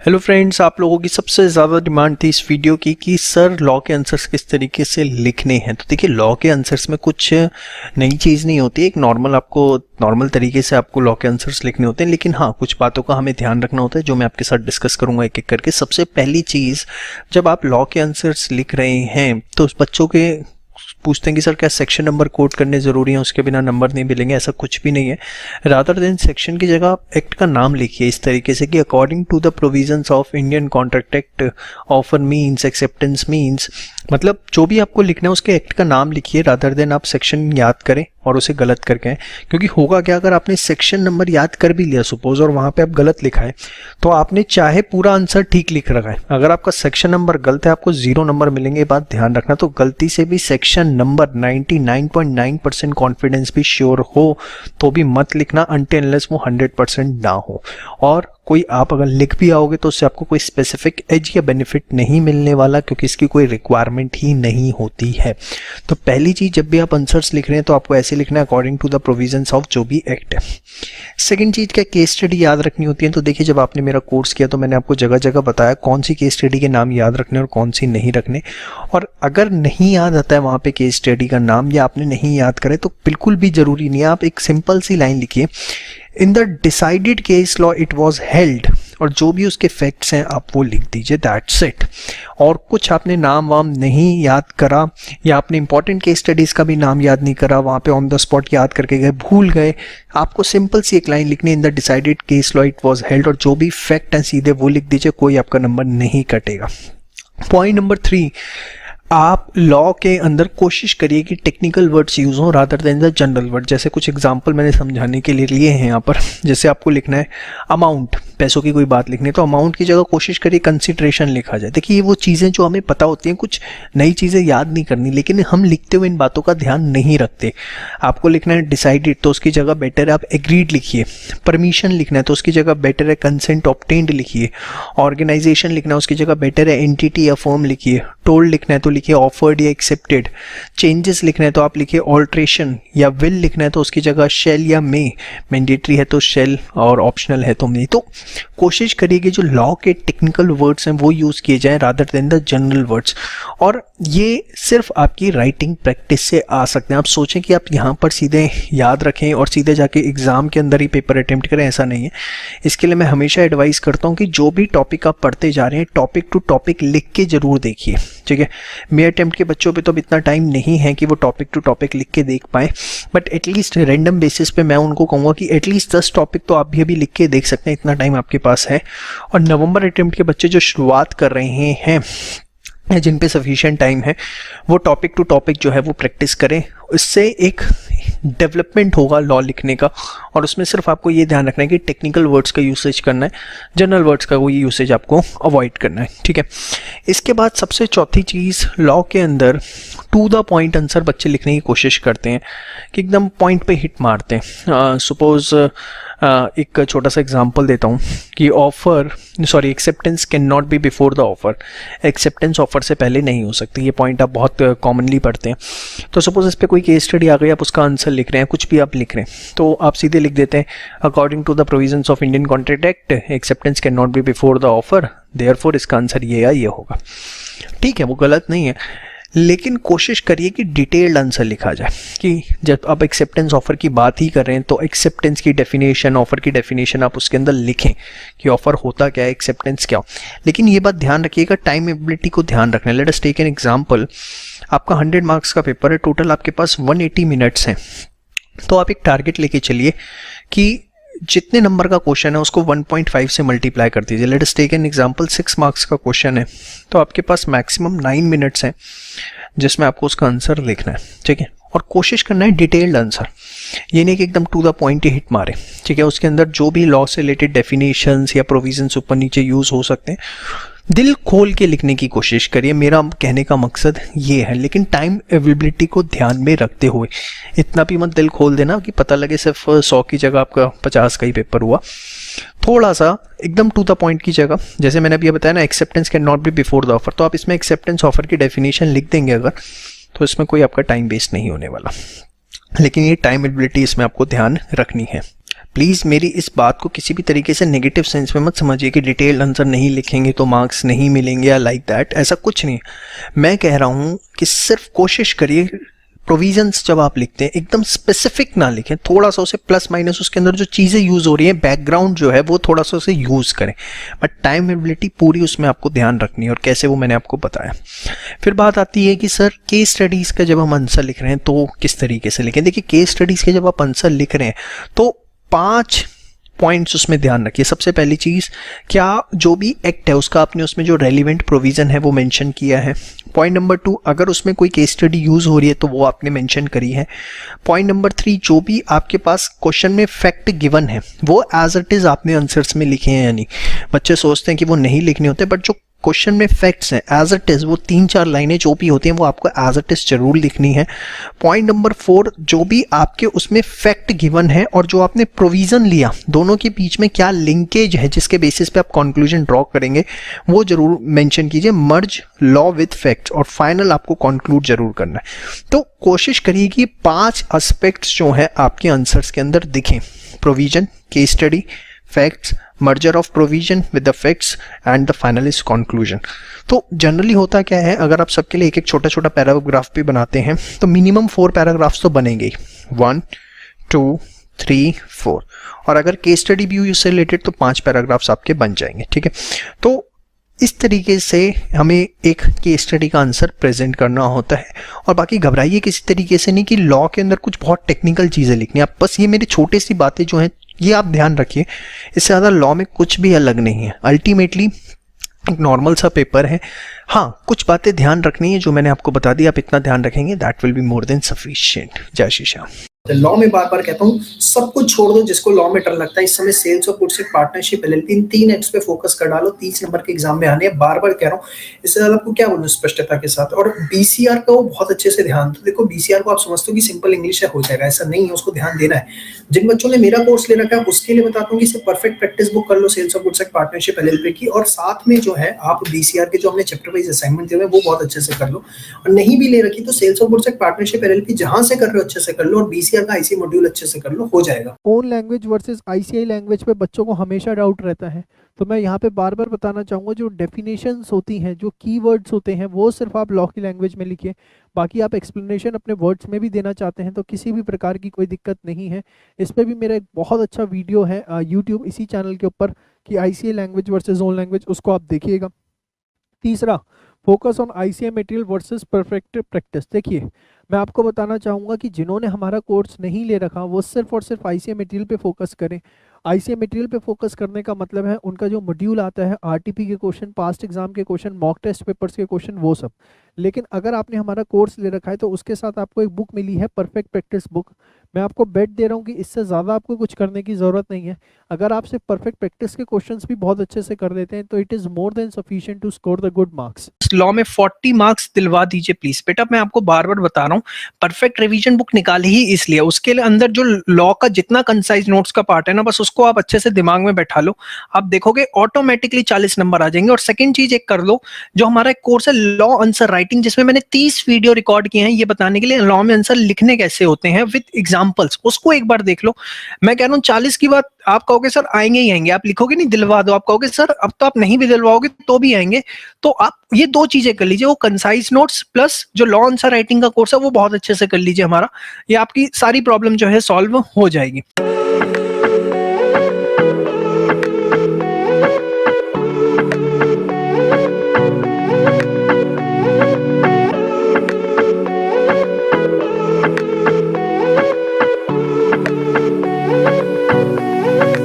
Hello friends, आप लोगों की सबसे ज़्यादा डिमांड थी इस वीडियो की कि सर लॉ के आंसर्स किस तरीके से लिखने हैं। तो देखिए, लॉ के आंसर्स में कुछ नई चीज़ नहीं होती है। एक नॉर्मल तरीके से आपको लॉ के आंसर्स लिखने होते हैं, लेकिन हाँ, कुछ बातों का हमें ध्यान रखना होता है जो मैं आपके साथ डिस्कस करूंगा एक एक करके। सबसे पहली चीज़, जब आप लॉ के आंसर्स लिख रहे हैं तो उस बच्चों के पूछते हैं कि सर क्या सेक्शन नंबर कोड करने ज़रूरी है, उसके बिना नंबर नहीं मिलेंगे। ऐसा कुछ भी नहीं है। रादर देन सेक्शन की जगह आप एक्ट का नाम लिखिए इस तरीके से कि according to the provisions of Indian contract act, offer means, acceptance means, मतलब जो भी आपको लिखना है उसके एक्ट का नाम लिखिए। रादर देन आप सेक्शन याद करें और उसे गलत करके आए। क्योंकि होगा क्या, अगर आपने सेक्शन नंबर याद कर भी लिया सपोज और वहाँ पे आप गलत लिखा है तो आपने चाहे पूरा आंसर ठीक लिख रखा है, अगर आपका सेक्शन नंबर गलत है आपको 0 नंबर मिलेंगे। ये बात ध्यान रखना। तो गलती से भी सेक्शन नंबर 99.9% कॉन्फिडेंस भी श्योर हो तो भी मत लिखना अनटिल अनलेस वो 100% ना हो। और कोई आप अगर लिख भी आओगे तो उससे आपको कोई स्पेसिफिक एज या बेनिफिट नहीं मिलने वाला, क्योंकि इसकी कोई रिक्वायरमेंट ही नहीं होती है। तो पहली चीज, जब भी आप आंसर्स लिख रहे हैं तो आपको ऐसे लिखना है according to the provisions of जो भी एक्ट है। सेकंड चीज, क्या केस स्टडी याद रखनी होती है। तो देखिए, जब आपने मेरा कोर्स किया तो मैंने आपको जगह जगह बताया कौन सी केस स्टडी के नाम याद रखने और कौन सी नहीं रखने। और अगर नहीं याद आता है वहां पे केस स्टडी का नाम या आपने नहीं याद करे तो बिल्कुल भी जरूरी नहीं है। आप एक सिंपल सी लाइन लिखिए, in the decided case law it was held, और जो भी उसके फैक्ट्स हैं आप वो लिख दीजिए, दैट्स इट। और कुछ आपने नाम वाम नहीं याद करा या आपने इंपॉर्टेंट केस स्टडीज का भी नाम याद नहीं करा, वहाँ पे ऑन द स्पॉट याद करके गए, भूल गए, आपको सिंपल सी एक लाइन लिखनी, in the decided case law it was held, और जो भी फैक्ट है सीधे वो लिख दीजिए, कोई आपका नंबर नहीं कटेगा। पॉइंट नंबर 3, आप लॉ के अंदर कोशिश करिए कि टेक्निकल वर्ड्स यूज हो rather than the general word. जैसे कुछ एग्जांपल मैंने समझाने के लिए लिए हैं यहाँ पर। जैसे आपको लिखना है अमाउंट, पैसों की कोई बात लिखनी है तो अमाउंट की जगह कोशिश करिए कंसिडरेशन लिखा जाए। देखिए, ये वो चीज़ें जो हमें पता होती हैं, कुछ नई चीज़ें याद नहीं करनी, लेकिन हम लिखते हुए इन बातों का ध्यान नहीं रखते। आपको लिखना है डिसाइडेड तो उसकी जगह बेटर है आप एग्रीड लिखिए। परमिशन लिखना है तो उसकी जगह बेटर है कंसेंट ऑब्टेन्ड लिखिए। ऑर्गेनाइजेशन लिखना है उसकी जगह बेटर है एंटिटी या फर्म लिखिए। टोल्ड लिखना है तो लिखिए ऑफर्ड या एक्सेप्टेड। चेंजेस लिखना है तो आप लिखिए ऑल्ट्रेशन, या विल लिखना है तो उसकी जगह शेल या मे। मैंडेटरी है तो शेल और ऑप्शनल है तो मे। तो कोशिश करिए कि जो लॉ के टेक्निकल वर्ड्स हैं वो यूज किए जाएं rather than the general words. और ये सिर्फ आपकी राइटिंग प्रैक्टिस से आ सकते हैं। आप सोचें कि आप यहाँ पर सीधे याद रखें और सीधे जाके एग्जाम के अंदर ही पेपर अटेम्प्ट करें, ऐसा नहीं है। इसके लिए मैं हमेशा एडवाइस करता हूँ कि जो भी टॉपिक आप पढ़ते जा रहे हैं टॉपिक टू टॉपिक लिख के जरूर देखिए, ठीक है। मे अटेम्प्ट के बच्चों पे तो अब इतना टाइम नहीं है कि वो टॉपिक टू टॉपिक लिख के देख पाए, बट एटलीस्ट रैंडम बेसिस पे मैं उनको कहूँगा कि एटलीस्ट 10 टॉपिक तो आप भी अभी लिख के देख सकते हैं, इतना टाइम आपके पास है। और नवंबर अटेम्प्ट के बच्चे जो शुरुआत कर रहे हैं, जिन पे सफिशिएंट टाइम है, वो टॉपिक टू टॉपिक जो है वो प्रैक्टिस करें। इससे एक डेवलपमेंट होगा लॉ लिखने का। और उसमें सिर्फ आपको ये ध्यान रखना है कि टेक्निकल वर्ड्स का यूसेज करना है, जनरल वर्ड्स का कोई यूसेज आपको अवॉइड करना है, ठीक है। इसके बाद सबसे चौथी चीज़, लॉ के अंदर टू द पॉइंट आंसर बच्चे लिखने की कोशिश करते हैं कि एकदम पॉइंट पे हिट मारते हैं। सपोज एक छोटा सा एग्जांपल देता हूँ कि acceptance can not be before the offer. Acceptance offer से पहले नहीं हो सकती। ये पॉइंट आप बहुत कॉमनली पढ़ते हैं। तो सपोज इस पर कोई केस स्टडी आ गई, आप उसका आंसर लिख रहे हैं, कुछ भी आप लिख रहे हैं तो आप सीधे लिख देते हैं according to the provisions of Indian contract act acceptance can not be before the offer, therefore इसका आंसर ये या ये होगा। ठीक है, वो गलत नहीं है, लेकिन कोशिश करिए कि डिटेल्ड आंसर लिखा जाए। कि जब आप एक्सेप्टेंस ऑफर की बात ही कर रहे हैं तो एक्सेप्टेंस की डेफिनेशन, ऑफर की डेफिनेशन आप उसके अंदर लिखें कि ऑफर होता क्या है, एक्सेप्टेंस क्या हो। लेकिन ये बात ध्यान रखिएगा, टाइम एबिलिटी को ध्यान रखना है। Let us take an example, आपका 100 मार्क्स का पेपर है, टोटल आपके पास 180 मिनट्स हैं। तो आप एक टारगेट लेके चलिए कि जितने नंबर का क्वेश्चन है उसको 1.5 से मल्टीप्लाई कर दीजिए। Let us take an example, 6 marks का क्वेश्चन है तो आपके पास मैक्सिमम 9 मिनट्स हैं जिसमें आपको उसका आंसर लिखना है, ठीक है। और कोशिश करना है डिटेल्ड आंसर, ये नहीं कि एकदम टू द पॉइंट ही हिट मारे, ठीक है। उसके अंदर जो भी लॉ से रिलेटेड डेफिनेशंस या प्रोविजंस ऊपर नीचे यूज हो सकते हैं, दिल खोल के लिखने की कोशिश करिए। मेरा कहने का मकसद ये है, लेकिन टाइम अवेलेबिलिटी को ध्यान में रखते हुए। इतना भी मत दिल खोल देना कि पता लगे सिर्फ 100 की जगह आपका 50 का ही पेपर हुआ। थोड़ा सा एकदम टू द पॉइंट की जगह, जैसे मैंने अभी बताया ना, acceptance can not be before the offer, तो आप इसमें एक्सेप्टेंस ऑफर की डेफिनेशन लिख देंगे अगर, तो इसमें कोई आपका टाइम वेस्ट नहीं होने वाला। लेकिन ये टाइम एबिलिटी इसमें आपको ध्यान रखनी है। प्लीज़ मेरी इस बात को किसी भी तरीके से नेगेटिव सेंस में मत समझिए कि डिटेल्ड आंसर नहीं लिखेंगे तो मार्क्स नहीं मिलेंगे या लाइक दैट, ऐसा कुछ नहीं। मैं कह रहा हूँ कि सिर्फ कोशिश करिए प्रोविजंस जब आप लिखते हैं एकदम स्पेसिफिक ना लिखें, थोड़ा सा उसे प्लस माइनस उसके अंदर जो चीज़ें यूज़ हो रही हैं, बैकग्राउंड जो है वो थोड़ा सा उसे यूज़ करें, बट टाइम एबिलिटी पूरी उसमें आपको ध्यान रखनी है। और कैसे, वो मैंने आपको बताया। फिर बात आती है कि सर केस स्टडीज़ का जब हम आंसर लिख रहे हैं तो किस तरीके से लिखें। देखिए केस स्टडीज़ के जब आप आंसर लिख रहे हैं तो 5 पॉइंट्स उसमें ध्यान रखिए। सबसे पहली चीज़, क्या जो भी एक्ट है उसका आपने उसमें जो रेलिवेंट प्रोविज़न है वो मेंशन किया है। पॉइंट नंबर 2, अगर उसमें कोई केस स्टडी यूज़ हो रही है तो वो आपने मेंशन करी है। पॉइंट नंबर 3, जो भी आपके पास क्वेश्चन में फैक्ट गिवन है वो एज इट इज़ आपने आंसर्स में लिखे हैं या नहीं। बच्चे सोचते हैं कि वो नहीं लिखने होते, बट जो क्वेश्चन में फैक्ट्स हैं एज इट इज़, वो 3-4 लाइनें जो भी होती हैं वो आपको एज इट इज़ जरूर लिखनी है। पॉइंट नंबर 4, जो भी आपके उसमें फैक्ट गिवन है और जो आपने प्रोविज़न लिया, दोनों के बीच में क्या लिंकेज है जिसके बेसिस पे आप कंक्लूजन ड्रॉ करेंगे वो जरूर मेंशन कीजिए। मर्ज लॉ विद फैक्ट्स, और फाइनल आपको कंक्लूड जरूर करना है। तो कोशिश करिए कि 5 एस्पेक्ट्स जो है आपके आंसर्स के अंदर दिखें: provision, case study, facts, merger of provision with the facts and the final is conclusion. तो जनरली होता क्या है, अगर आप सबके लिए एक एक छोटा छोटा पैराग्राफ भी बनाते हैं तो मिनिमम 4 पैराग्राफ्स तो बनेंगे ही, 1 2 3 4, और अगर केस स्टडी भी हुई उससे रिलेटेड तो 5 पैराग्राफ्स आपके बन जाएंगे। ठीक है, तो इस तरीके से हमें एक केस स्टडी का आंसर प्रेजेंट करना होता है। और बाकी घबराइए किसी तरीके से नहीं कि लॉ के अंदर कुछ बहुत टेक्निकल चीज़ें लिखनी है। आप बस ये मेरी छोटी सी बातें जो हैं ये आप ध्यान रखिए, इससे ज़्यादा लॉ में कुछ भी अलग नहीं है। अल्टीमेटली एक नॉर्मल सा पेपर है। हाँ, कुछ बातें ध्यान रखनी है जो मैंने आपको बता दी, आप इतना ध्यान रखेंगे that will be more than sufficient. जय श्री श्याम। लॉ में बार बार कहता हूँ सब कुछ छोड़ दो जिसको लॉ में डर लगता है। इस समय सेल्स और गुड्स पार्टनरशिप एलएलपी, इन 3 एक्ट्स पे फोकस कर डालो। 30 नंबर के एग्जाम में आने हैं, बार बार कह रहा हूँ। इससे ज्यादा आपको क्या बोलूं स्पष्टता के साथ। और बीसीआर का वो बहुत अच्छे से ध्यान, तो देखो बीसीआर को आप समझते हो कि सिंपल इंग्लिश है, हो जाएगा, ऐसा नहीं है, उसको ध्यान देना है। जिन बच्चों ने मेरा कोर्स ले रखा है उसके लिए बताता हूँ कि सिर्फ परफेक्ट प्रैक्टिस बुक कर लो सेल्स और गुड्स पार्टनरशिप एलएलपी की, और साथ में जो है आप बीसीआर के जो हमने चैप्टर वाइज असाइनमेंट दिए हुए वो बहुत अच्छे से कर लो। और नहीं भी ले रखी तो सेल्स और गुड्स पार्टनरशिप एलएलपी जहां से कर रहे हो अच्छे से कर लो, और बीसीआर का आईसी मॉड्यूल अच्छे से कर लो, हो जाएगा। Own language versus ICI language पे बच्चों को हमेशा डाउट रहता है, तो मैं यहाँ पे बार बार बताना चाहूँगा जो डेफिनेशंस होती हैं, जो कीवर्ड्स होते हैं, वो सिर्फ आप लॉ की लैंग्वेज में लिखिए। बाकी आप एक्सप्लेनेशन अपने वर्ड्स में भी देना चाहते हैं तो किसी भी प्रकार की कोई दिक्कत नहीं है। इस पर भी मेरा एक बहुत अच्छा वीडियो है यूट्यूब इसी चैनल के ऊपर कि ICI language versus own language, उसको आप देखिएगा। तीसरा, focus on ICI material versus perfect practice. देखिए मैं आपको बताना चाहूँगा कि जिन्होंने हमारा कोर्स नहीं ले रखा वो सिर्फ और सिर्फ आईसीआई मटेरियल पे फोकस करें। आईसीआई मटेरियल पे फोकस करने का मतलब है उनका जो मॉड्यूल आता है, आरटीपी के क्वेश्चन, पास्ट एग्जाम के क्वेश्चन, मॉक टेस्ट पेपर्स के क्वेश्चन, वो सब। लेकिन अगर आपने हमारा कोर्स ले रखा है तो उसके साथ आपको एक बुक मिली है, परफेक्ट प्रैक्टिस बुक। मैं आपको बेट दे रहा हूँ कि इससे ज़्यादा आपको कुछ करने की ज़रूरत नहीं है। अगर आप सिर्फ परफेक्ट प्रैक्टिस के क्वेश्चंस भी बहुत अच्छे से कर लेते हैं तो it is more than sufficient to score the good marks. Law में 40 मार्क्स दिलवा दीजिए प्लीज। बेटा मैं आपको बार बार बता रहा हूँ, परफेक्ट रिवीजन बुक निकाली ही इसलिए, उसके अंदर जो लॉ का जितना कंसाइज नोट्स का पार्ट है ना, बस उसको आप अच्छे से दिमाग में बैठा लो, आप देखोगे ऑटोमेटिकली 40 नंबर आ जाएंगे। और सेकंड चीज एक कर लो, जो हमारा एक कोर्स है लॉ आंसर राइटिंग, जिसमें मैंने 30 वीडियो रिकॉर्ड किए हैं ये बताने के लिए लॉ में आंसर लिखने कैसे होते हैं विद एग्जांपल्स, उसको एक बार देख लो। मैं कह रहा हूँ 40 की बात आप कहोगे सर आएंगे ही आएंगे, आप लिखोगे नहीं दिलवा दो, आप कहोगे सर अब तो आप नहीं भी दिलवाओगे तो भी आएंगे। तो आप ये 2 चीजें कर लीजिए, वो कंसाइज नोट्स प्लस जो लॉ आंसर राइटिंग का कोर्स है वो बहुत अच्छे से कर लीजिए हमारा, ये आपकी सारी प्रॉब्लम जो है सॉल्व हो जाएगी।